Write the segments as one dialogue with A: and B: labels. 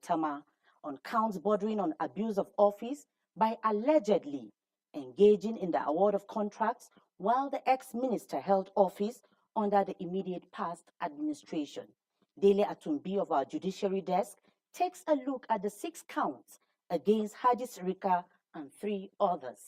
A: Maitama on counts bordering on abuse of office by allegedly engaging in the award of contracts while the ex-minister held office under the immediate past administration. Dele Atumbi of our judiciary desk takes a look at the 6 counts against Hadi Sirika and 3 others.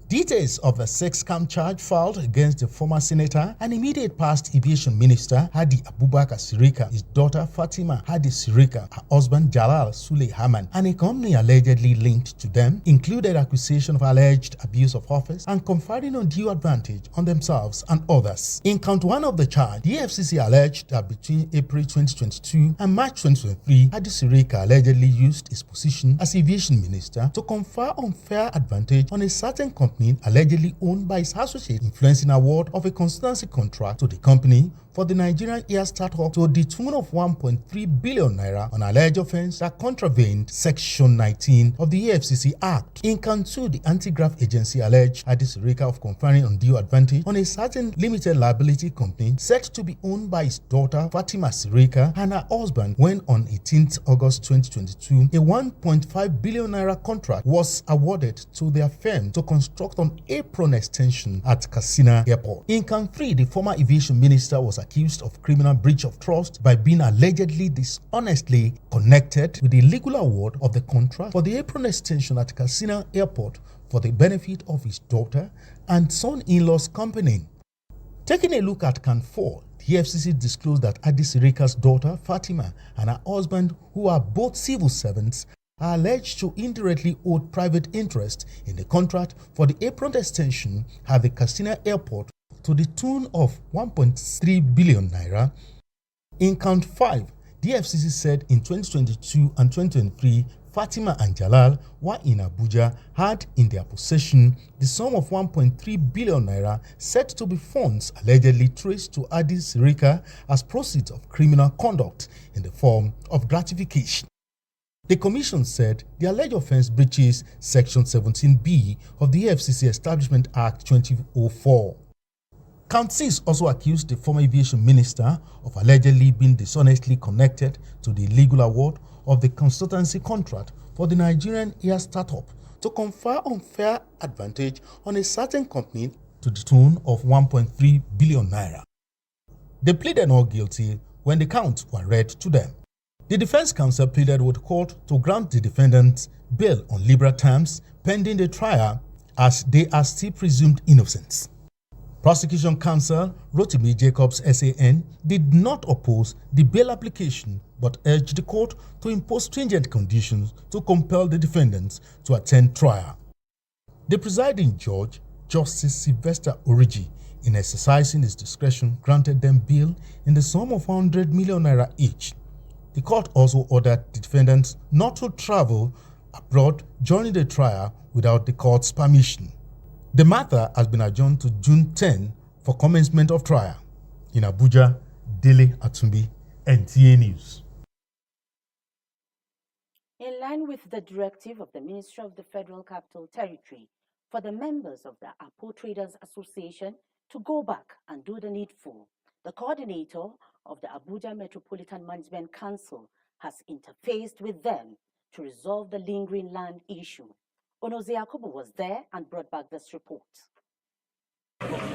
B: Details of the 6-count charge filed against the former senator and immediate past aviation minister Hadi Abubakar Sirika, his daughter Fatima Hadi Sirika, her husband Jalal Sule Haman, and a company allegedly linked to them included accusation of alleged abuse of office and conferring undue advantage on themselves and others. In count 1 of the charge, the FCC alleged that between April 2022 and March 2023, Hadi Sirika allegedly used his position as aviation minister to confer unfair advantage on a certain company allegedly owned by his associate, influencing award of a consultancy contract to the company for the Nigerian Air Startup to the tune of 1.3 billion naira on alleged offense that contravened Section 19 of the AFCC Act. In count 2, the anti-graft agency alleged Hadi Sirika of conferring undue advantage on a certain limited liability company said to be owned by his daughter Fatima Sirika and her husband when on 18th August 2022, a 1.5 billion naira contract was awarded to their firm to construct an apron extension at Katsina Airport. In count 3, the former aviation minister was accused of criminal breach of trust by being allegedly dishonestly connected with the legal award of the contract for the apron extension at Katsina Airport for the benefit of his daughter and son-in-law's company. Taking a look at count 4, the FCC disclosed that Hadi Sirika's daughter Fatima and her husband, who are both civil servants, are alleged to indirectly hold private interest in the contract for the apron extension at the Katsina Airport to the tune of 1.3 billion naira. In count 5, the FCC said in 2022 and 2023, Fatima and Jalal were in Abuja had in their possession the sum of 1.3 billion naira said to be funds allegedly traced to Hadi Sirika as proceeds of criminal conduct in the form of gratification. The Commission said the alleged offense breaches Section 17B of the FCC Establishment Act 2004. Count 6 also accused the former aviation minister of allegedly being dishonestly connected to the legal award of the consultancy contract for the Nigerian Air Startup to confer unfair advantage on a certain company to the tune of 1.3 billion naira. They pleaded not guilty when the counts were read to them. The defense counsel pleaded with the court to grant the defendants bail on liberal terms pending the trial as they are still presumed innocent. Prosecution counsel Rotimi Jacobs SAN did not oppose the bail application but urged the court to impose stringent conditions to compel the defendants to attend trial. The presiding judge, Justice Sylvester Origi, in exercising his discretion, granted them bail in the sum of 100 million naira each. The court also ordered the defendants not to travel abroad during the trial without the court's permission. The matter has been adjourned to June 10 for commencement of trial. In Abuja, Dele Atumbi, NTA News.
A: In line with the directive of the Ministry of the Federal Capital Territory for the members of the Apo Traders Association to go back and do the needful, the coordinator of the Abuja Metropolitan Management Council has interfaced with them to resolve the lingering land issue. Onoze Yakubu was there and brought back this report.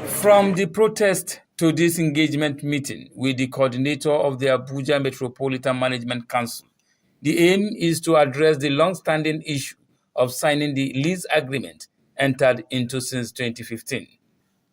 C: From the protest to this engagement meeting with the coordinator of the Abuja Metropolitan Management Council, the aim is to address the long-standing issue of signing the lease agreement entered into since 2015.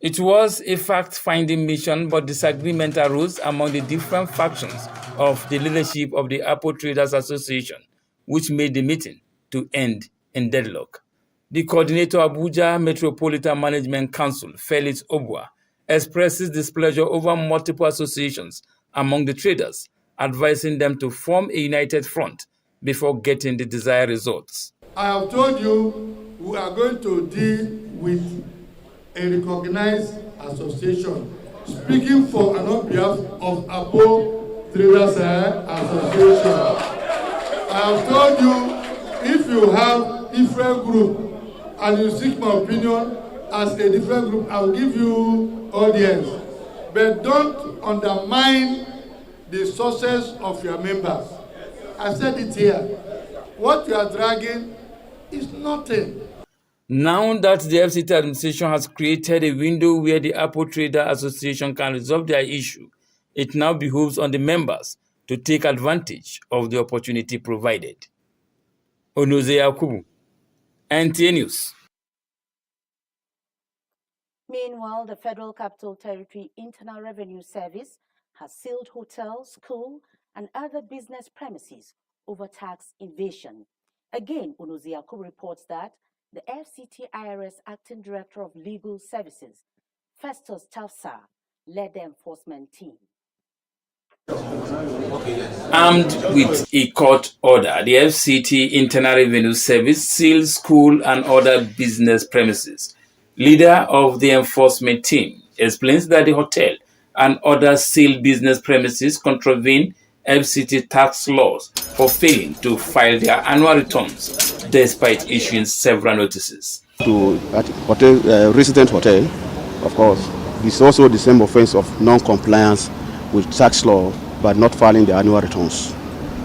C: It was a fact-finding mission, but disagreement arose among the different factions of the leadership of the Apo Traders Association, which made the meeting to end in deadlock. The coordinator of Abuja Metropolitan Management Council, Felix Obua, expresses displeasure over multiple associations among the traders, advising them to form a united front before getting the desired results.
D: I have told you we are going to deal with a recognized association, speaking for and on behalf of Apo Traders Association. I have told you if you have different group and you seek my opinion as a different group, I will give you audience. But don't undermine the success of your members. I said it here. What you are dragging is nothing.
C: Now that the FCT administration has created a window where the Apple Trader Association can resolve their issue, it now behooves on the members to take advantage of the opportunity provided. Onoze Yakubu, NTA News.
A: Meanwhile, the Federal Capital Territory Internal Revenue Service has sealed hotels, school, and other business premises over tax evasion. Again, Onoze Yakubu reports that the FCT IRS Acting Director of Legal Services, Festus Tafsa, led the enforcement team.
C: Armed with a court order, the FCT Internal Revenue Service sealed school and other business premises. Leader of the enforcement team explains that the hotel and other sealed business premises contravene FCT tax laws for failing to file their annual returns despite issuing several notices.
E: To at hotel, resident hotel, of course, this is also the same offense of non-compliance with tax law by not filing the annual returns.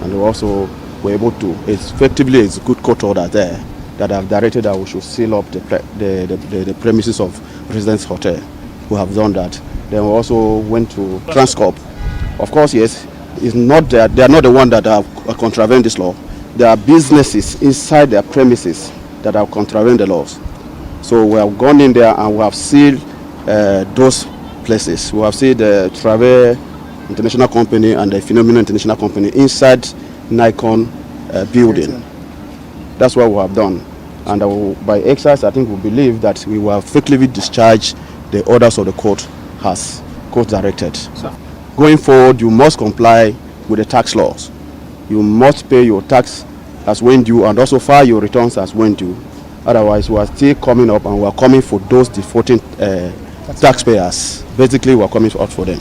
E: And we also were able to effectively execute court order there that have directed that we should seal up the premises of residence hotel. We have done that. Then we also went to Transcorp. Of course, yes, it's not that they are not the one that have contravened this law. There are businesses inside their premises that have contravened the laws. So we have gone in there and we have sealed those places. We have sealed the Travel International Company and the Phenomenal International Company inside Nikon building. That's what we have done. And by exercise, I think we believe that we will effectively discharge the orders of the court as court directed. Going forward, you must comply with the tax laws. You must pay your tax as when due and also file your returns as when due. Otherwise, we are still coming up and we are coming for those defaulting taxpayers. Basically, we are coming out for them.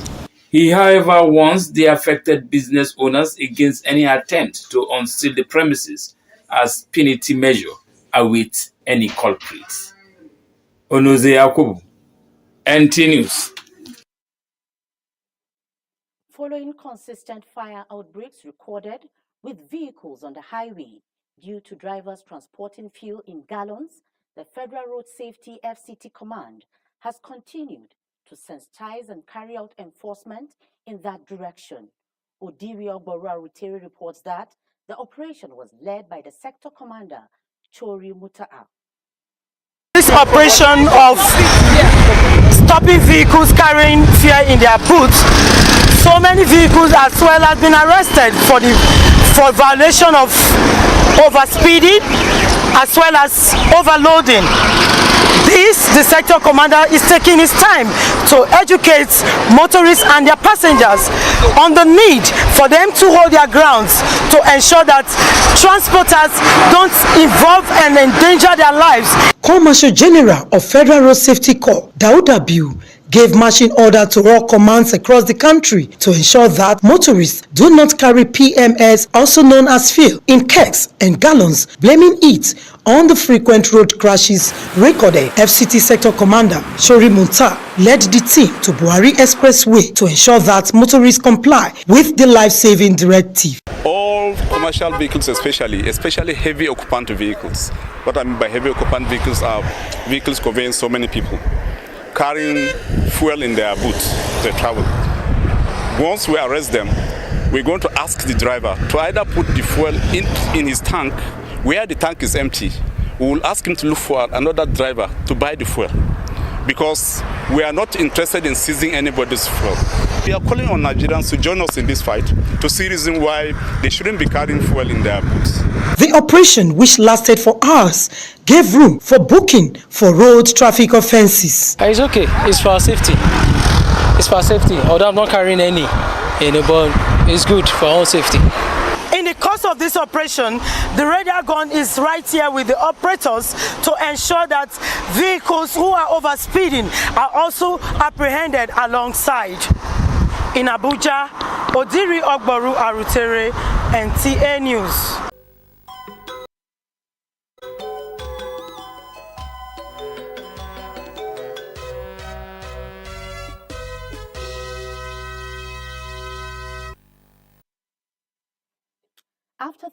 C: He, however, warns the affected business owners against any attempt to unseal the premises as penalty measure await any culprits. Onoze Yakubu, NTA News.
A: Following consistent fire outbreaks recorded with vehicles on the highway due to drivers transporting fuel in gallons, the Federal Road Safety FCT Command has continued to sensitize and carry out enforcement in that direction. Odiri Ogboru Aruteri reports that the operation was led by the sector commander, Chori Muta'a.
F: This operation of stopping vehicles carrying fuel in their boots, so many vehicles as well have been arrested for violation of overspeeding as well as overloading. The sector commander is taking his time to educate motorists and their passengers on the need for them to hold their grounds to ensure that transporters don't involve and endanger their lives.
G: Commercial General of Federal Road Safety Corps, Daoud Abiu, gave marching order to all commands across the country to ensure that motorists do not carry PMS, also known as fuel, in kegs and gallons, blaming it on the frequent road crashes recorded. FCT Sector Commander Chori Muta'a led the team to Buhari Expressway to ensure that motorists comply with the life-saving directive.
H: All commercial vehicles, especially heavy occupant vehicles. What I mean by heavy occupant vehicles are vehicles conveying so many people, carrying fuel in their boots to travel. Once we arrest them, we're going to ask the driver to either put the fuel in his tank. Where the tank is empty, we will ask him to look for another driver to buy the fuel, because we are not interested in seizing anybody's fuel. We are calling on Nigerians to join us in this fight to see reason why they shouldn't be carrying fuel in their boots.
G: The operation, which lasted for hours, gave room for booking for road traffic offences.
I: It's okay. It's for our safety. It's for our safety. Although I'm not carrying any, but it's good for our own safety.
F: In the course of this operation, the radar gun is right here with the operators to ensure that vehicles who are overspeeding are also apprehended alongside. In Abuja, Odiri Ogboru Arutere, NTA News.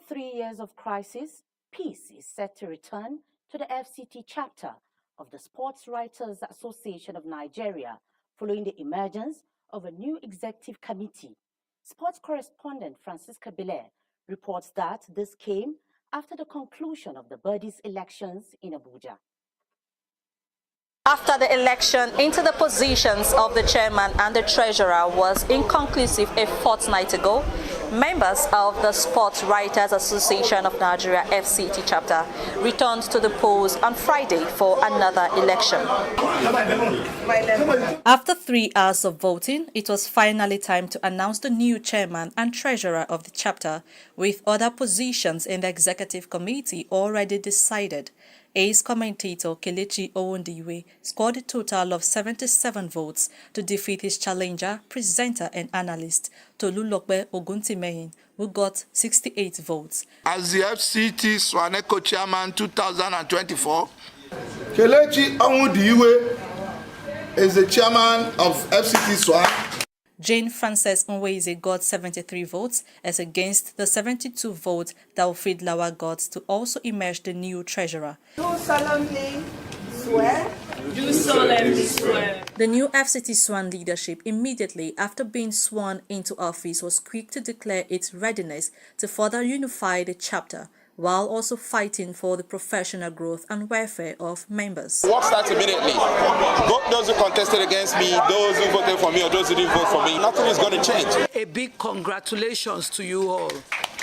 A: 3 years of crisis, peace is set to return to the FCT chapter of the Sports Writers Association of Nigeria following the emergence of a new executive committee. Sports correspondent Francisca Belair reports that this came after the conclusion of the bodies' elections in Abuja.
J: After the election into the positions of the chairman and the treasurer was inconclusive a fortnight ago, members of the Sports Writers Association of Nigeria FCT chapter returned to the polls on Friday for another election. After 3 hours of voting, it was finally time to announce the new chairman and treasurer of the chapter, with other positions in the executive committee already decided. Ace commentator Kelechi Owondiwe scored a total of 77 votes to defeat his challenger, presenter and analyst Tolulokpe Oguntimehin, who got 68 votes.
K: As the FCT Swaneco chairman 2024, Kelechi Owondiwe is the chairman of FCT Swan.
J: Jane Frances Nweze got 73 votes as against the 72 votes that Wilfred Lawa got to also emerge the new treasurer.
L: Do solemnly swear.
J: Do solemnly swear. The new FCT Swan leadership, immediately after being sworn into office, was quick to declare its readiness to further unify the chapter, while also fighting for the professional growth and welfare of members.
K: Work starts immediately. Those who contested against me, those who voted for me, or those who didn't vote for me, nothing is going to change.
L: A big congratulations to you all.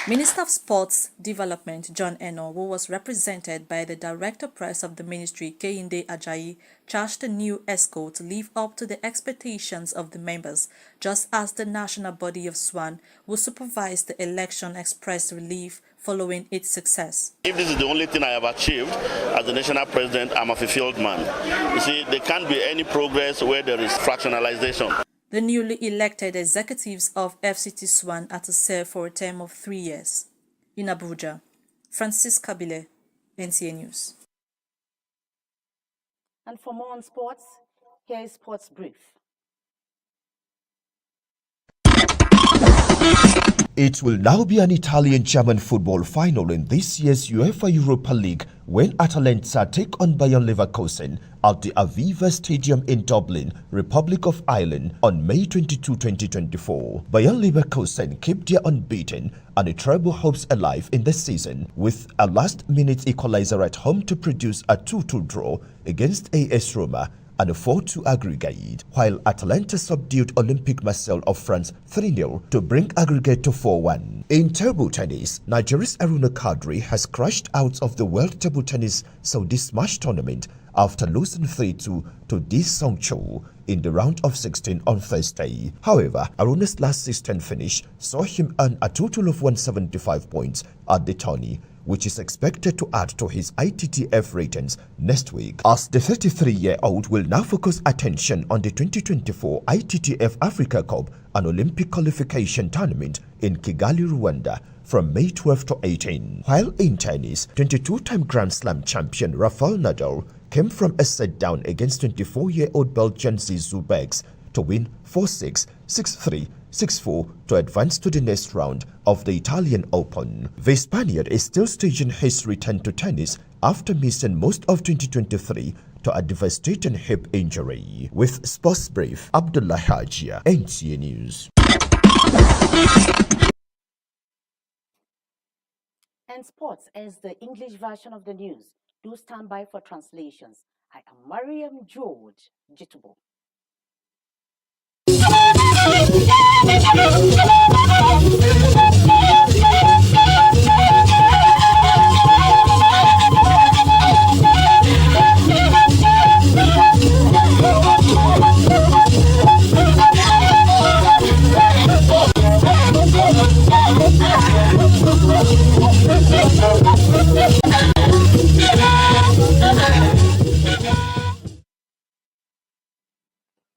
J: Minister of Sports Development John Eno, who was represented by the Director Press of the Ministry, Kehinde Ajayi, charged the new ESCO to live up to the expectations of the members, just as the national body of SWAN will supervise the election, expressed relief following its success.
M: If this is the only thing I have achieved as the national president, I'm a fulfilled man. You see, there can't be any progress where there is fractionalization.
J: The newly elected executives of FCT SWAN are to serve for a term of 3 years. In Abuja, Francisca Belair, NTA News.
A: And for more on sports, here is Sports Brief.
N: It will now be an Italian German football final in this year's UEFA Europa League when Atalanta take on Bayern Leverkusen at the Aviva Stadium in Dublin, Republic of Ireland on May 22, 2024. Bayern Leverkusen keep their unbeaten and a treble hopes alive in the season with a last-minute equalizer at home to produce a 2-2 draw against AS Roma and a 4-2 aggregate, while Atalanta subdued Olympique Marseille of France 3-0 to bring aggregate to 4-1. In table tennis, Nigeria's Aruna Kadri has crashed out of the World Table Tennis Saudi Smash Tournament after losing 3-2 to Di Song Cho in the round of 16 on Thursday. However, Aruna's last 16 finish saw him earn a total of 175 points at the tourney, which is expected to add to his ITTF ratings next week, as the 33-year-old will now focus attention on the 2024 ITTF Africa Cup and Olympic qualification tournament in Kigali, Rwanda from May 12 to 18. While in tennis, 22-time Grand Slam champion Rafael Nadal came from a set down against 24-year-old Belgian Zizou Bex to win 4-6, 6-3, 6-4 to advance to the next round of the Italian Open. The Spaniard is still staging his return to tennis after missing most of 2023 to a devastating hip injury. With Sports Brief, Abdullah Hajia, NTA News.
A: And sports is the English version of the news. Do stand by for translations. I am Mariam George Jitubo.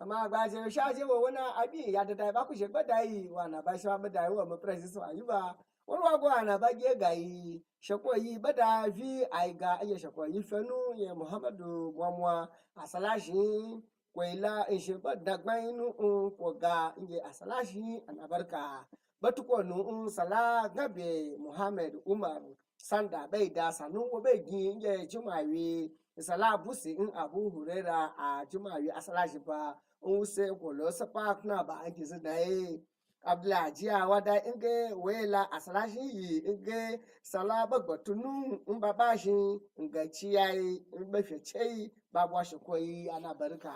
O: Ama gbaje shaje wo wona abi ya dada ba ku she gbadai wa na ba shwa badai wo mo president wa yuba won wa go ana ba ge gai shako yi bada vi ai ga aye shako yi fenu ye Muhammadu Gwamwa asalashi ko ila e she bada gban inu ko ga nge asalashi anabarka batuko nu sala gabe Muhammad Umar sanda bai da sanu wo bai gi nge jumawi sala busi in Abu Huraira a jumawi asala shi ba un se ko lo sapa na ba an kisu dai Abdullahi wada inge wela asala shi yi inge sala bagbotunu in baba shi inga ciyayi in ba fece ba bwa shi koyi ana barka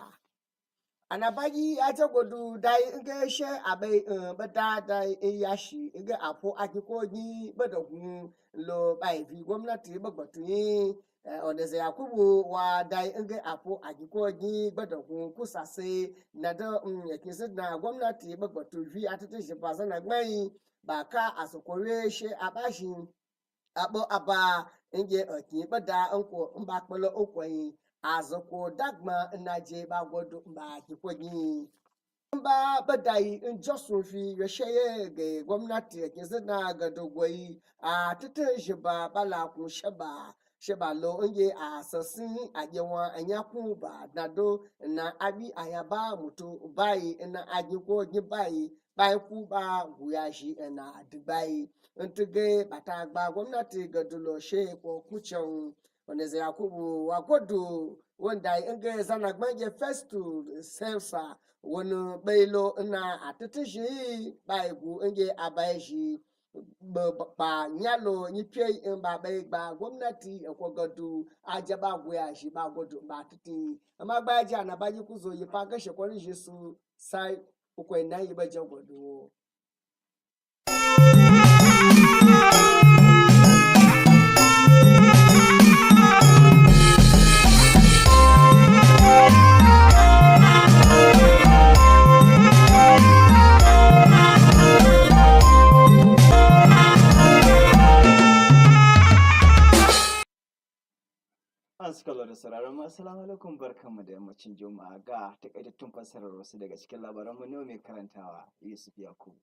O: ana bagi ya ce gudu dai inga she abai bada dai yashi inga apo akikogi bada gun lo bai fi gwamnati bagbotuni Odeze Yakubu wa dai inga apo akikogi bada gun kusase na da yakisi na gwamnati bagbatu fi atete shi ba sana gbai ba ka asokore she abashi abo aba inge oki bada anko mba kpolo okwoyi azoko dagma naje ba godo mba kikogi ba badai injosun fi yasheye ga gwamnati yake zina ga dogoyi a titin shi ba bala ku sheba lo inge a sassin a yawan anyaku ba nado na abi ayaba mutu bayi na agi ko gi bayi bayan ku ba guya shi na dubai intige bata gba gwamnati ga dulo she ko kucin wanda zai yakubu wa godo wanda inge zana gbanje festu sensa wani bailo ina a titishi ba igu inge a bai shi ba nyalo ni pe in ba bai ba gwamnati ko gadu aje ba goya shi ba godu ba titi amma ba ji ana ba ji kuzo yi fa ga shekwarin shi su sai ukwai nan yi ba jan godu
P: Assalamu da sauraron assalamu alaikum barkanmu da yammacin juma'a ga takaitattun fassarar wasu daga cikin labaran mu ne mai karantawa Yusuf Yakubu.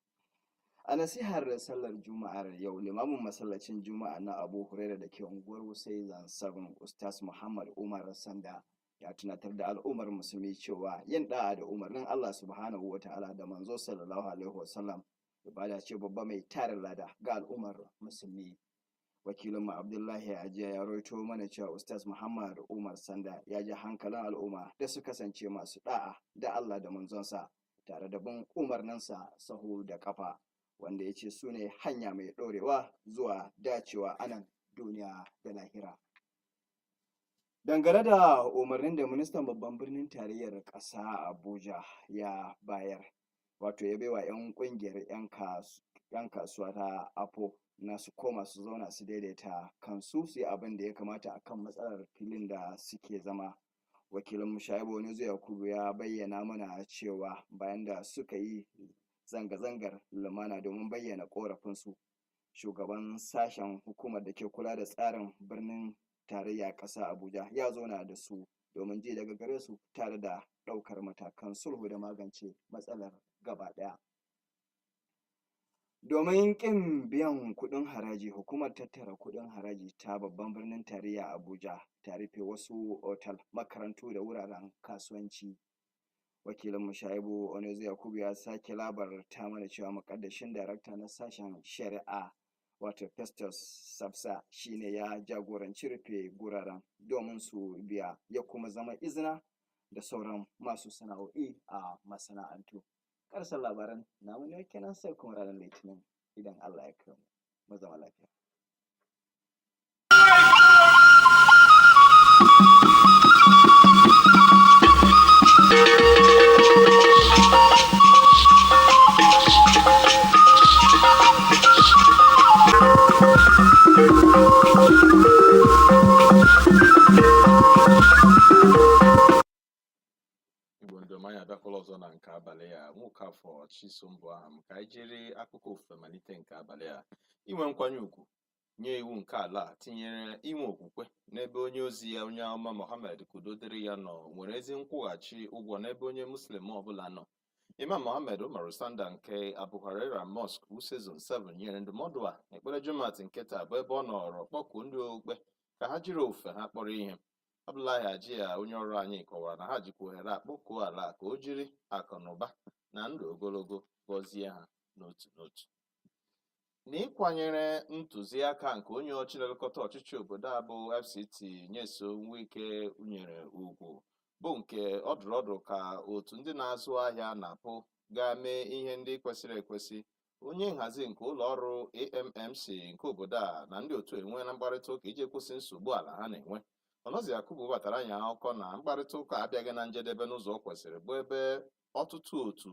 P: A nasihar sallar juma'ar yau limamin masallacin juma'a na Abu Hurairah da ke unguwar Wusai Zansabin Ustaz Muhammad Umar Sanda ya tunatar da al'ummar musulmi cewa yin da'a da umarnin Allah subhanahu wa ta'ala da manzo sallallahu alaihi wasallam ibada ce babba mai tarin lada ga al'ummar musulmi. Wakilin mu Abdullahi Ajiya ya rawaito mana cewa Ustaz Muhammad Umar Sanda ya ji hankalin al'umma da su kasance masu da'a da Allah da manzonsa tare da bin umarninsa sahu da kafa wanda ya ce su ne hanya mai ɗorewa zuwa dacewa anan duniya da lahira. Dangane da umarnin da ministan babban birnin tarayyar ƙasa Abuja ya bayar, wato ya baiwa 'yan ƙungiyar 'yan kasuwa ta APO na su koma su zauna su daidaita kansu su yi abin da ya kamata akan matsalar filin da suke zama. Wakilin Shaibu Nizo Yakubu ya bayyana mana cewa bayan da suka yi zanga-zangar lumana domin bayyana korafinsu, shugaban sashen hukumar da ke kula da tsarin birnin tarayya ƙasa Abuja ya zauna da su domin ji daga gare su tare da ɗaukar matakan sulhu da magance matsalar gaba ɗaya. Domin ƙin biyan kuɗin haraji, hukumar tattara kuɗin haraji ta babban birnin tarayya Abuja ta rufe wasu otal, makarantu da wuraren kasuwanci. Wakilin Shaibu Onezo Yakubu ya sake labarta mana cewa muƙaddashin darakta na sashen shari'a wato Festus Sabsa shine ya jagoranci rufe guraren domin su biya ya kuma zama izina da sauran masu sana'o'i a masana'antu. Ƙarshen labaran namu ne kenan sai kuma ranar Litinin idan Allah ya kai mu zama lafiya.
Q: Igbo ndị ọma anyị abịakwala ọzọ na nke abalị a nwoke afọ Chisom bụ aha m ka anyị jiri akụkọ ofufe malite nke abalị a. Inwe nkwanye ùgwù nye iwu nke ala tinyere inwe okwukwe n'ebe onye ozi ya onye ọma Mohammed kudo dịrị ya nọ nwere ezi nkwụghachi ụgwọ n'ebe onye muslim ọbụla nọ. Imam Mohammed Umar Sanda nke Abu Hurairah Mosque Wuse Zone 7 nyere ndụmọdụ a n'ekpere Jumat nke taa bụ ebe ọ nọrọ kpọkuo ndị okpukpe ka ha jiri ofufe ha kpọrọ ihe. Abdullahi Ajiya onye ọrụ anyị kọwara na ha jikwa ohere akpọkuo ala ka o jiri akụ na ụba na ndụ ogologo gọzie ha n'otu n'otu. n'ịkwanyere ntụziaka nke onye ọchịlekọta ọchịchị obodo a bụ FCT Nyesom Wike nyere ugwu bụ nke ọdụrọdụ ka otu ndị na-azụ ahịa na-apụ gaa mee ihe ndị kwesịrị ekwesị. Onye nhazi nke ụlọọrụ AMMC nke obodo a na ndị otu enweela mkparịta ụka iji kwụsị nsogbu ala ha na-enwe. Ọnọzi Yakubu batara anya akụkọ na mkparịta ụka abịaghị na njedebe n'ụzọ kwesịrị, bụ ebe ọtụtụ otu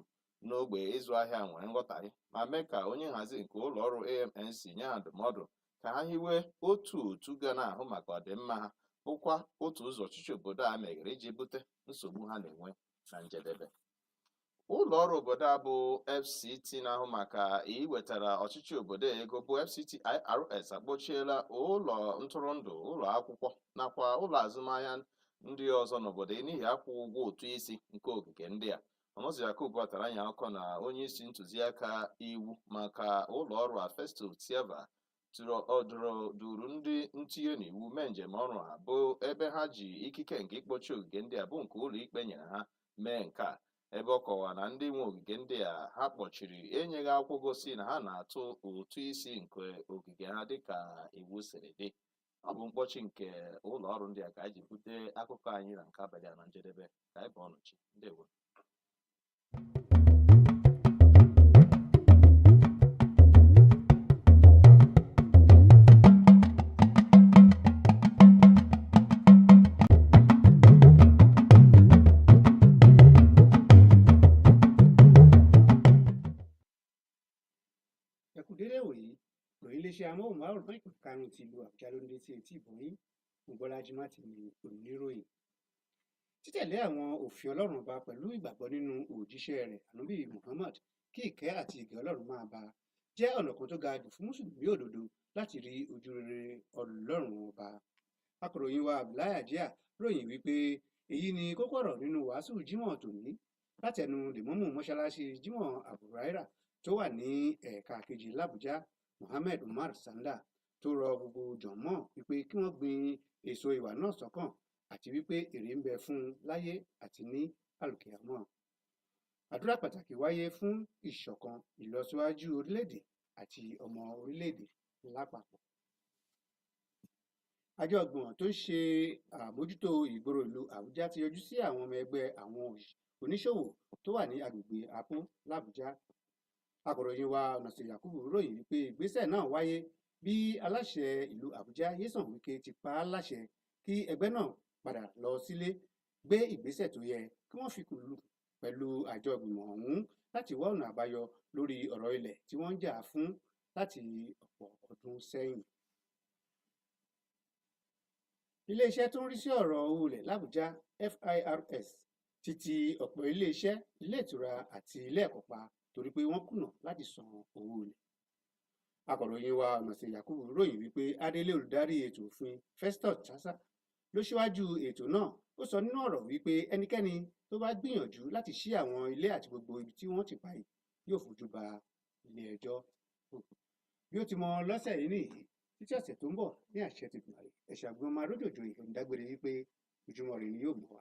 Q: n'ogbe ịzụ ahịa nwere nghọtahie, ma mee ka onye nhazi nke ụlọọrụ AMNC nye ha ndụmọdụ ka ha hiwe otu ga na-ahụ maka ọdịmma ha, bụkwa otu ụzọ ọchịchị obodo a meghere iji bute nsogbu ha na-enwe na njedebe. Ụlọọrụ obodo a bụ FCT na-ahụ maka iwetara ọchịchị obodo ego bụ FCTIRS akpọchiela ụlọ ntụrụndụ, ụlọ akwụkwọ nakwa ụlọ azụmahịa ndị ọzọ n'obodo n'ihi akwụ ụgwọ ụtụ isi nke ogige ndị a. Ọnọzi Yakubu batara anya akụkọ na onye isi ntụziaka iwu maka ụlọọrụ a Festus Tieva duru ndị ntinye n'iwu mee njem ọrụ ha, bụ ebe ha ji ikike nke ịkpọchi ogige ndị a bụ nke ụlọ ikpe nyere ha mee nke a, ebe ọ kọwara na ndị nwe ogige ndị a ha kpọchiri enyeghị akwụkwọ gosi na ha na-atụ ụtụ isi nke ogige ha dịka iwu siri dị. Ọ bụ mkpọchi nke ụlọọrụ ndị a ka anyị ji bute akụkọ anyị na nke abalị a na njedebe. Ka anyị bụ ọnụchi. Ndewo.
R: Ẹ̀kúndéré wòyí ròyìn iléeṣẹ́ amóhùnmáwòrán ìpínlẹ̀ karùn-ún ti ìlú Àbújá ló ń dé sí etí ìbòyín. Bọ́lájí Máti ni oníròyìn. Títẹ̀lé àwọn òfin Ọlọ́run ọba pẹ̀lú ìgbàgbọ́ nínú òjíṣẹ́ rẹ̀ Ànábì Muhammad, kí ìkẹ́ àti ìgẹ́ Ọlọ́run máa bá a, jẹ́ ọ̀nà kan tó ga jù fún mùsùlùmí òdodo láti rí ojú rere Ọlọ́run ọba. Akọ̀ròyìn wa Abdullahi Ajia ròyìn wípé èyí ni kókó ọ̀rọ̀ nínú wàásù Jímọ̀ tòní látẹnu lèmọ́mù mọ́ṣáláṣí Jímọ̀ Abu Huraira tó wà ní ẹ̀ka kejì l'Àbújá, Mohammed Umar Sanda, tó rọ gbogbo jọ̀mọ́ wípé kí wọ́n gbin èso ìwà náà sọ́kàn àti wípé èrè ń bẹ fún láyé àti ní àlùkìyámọ̀. Àdúrà pàtàkì wáyé fún ìṣọ̀kan, ìlọsíwájú orílẹ̀-èdè àti ọmọ orílẹ̀-èdè lápapọ̀. Àjọ ọgbọ̀n tó ń ṣe àmójútó ìgboro ìlú Àbújá ti yọjú sí àwọn ọmọ ẹgbẹ́ àwọn oníṣòwò tó wà ní agbègbè Àpó l'Àbújá. Akọ̀ròyìn wa Nta Yakubu ròyìn wípé ìgbésẹ̀ náà wáyé bí aláṣẹ ìlú Àbújá Nyesom Wike ti pa á láṣẹ kí ẹgbẹ́ náà padà lọ sílé gbé ìgbésẹ̀ tó yẹ kí wọ́n fi kùlù pẹ̀lú àjọ ìgbìmọ̀ ọ̀hún láti wá ọ̀nà àbáyọ lórí ọ̀rọ̀ ilẹ̀ tí wọ́n ń jà fún láti ọ̀pọ̀ ọdún sẹ́yìn. Iléeṣẹ́ tó ń rí sí ọ̀rọ̀ owó ilẹ̀ l'Àbújá FIRS ti ọ̀pọ̀ iléeṣẹ́, ilé ìtura àti ilé ẹ̀kọ́ pa torí pé wọ́n kùnà láti san owó ilẹ̀. Akọ̀ròyìn wa Nta Yakubu ròyìn wípé Adélé olùdarí ètò òfin Festus Chasa ló ṣíwájú ètò náà. Ó sọ nínú ọ̀rọ̀ wípé ẹnikẹ́ni tó bá gbìyànjú láti ṣí àwọn ilé àti gbogbo ibi tí wọ́n ti pa yìí yóò fojú ba ilé ẹjọ́. Bí ó ti mọ lọ́sẹ̀ yìí nìyí, títí ọ̀sẹ̀ tó ń bọ̀ ní àṣẹ ti gbìmọ̀ rẹ̀, ẹ̀ṣẹ̀ àgbọn máa rójòjò ìdágbére wípé ojúmọ́ rẹ̀ ni yóò mọ̀ wá.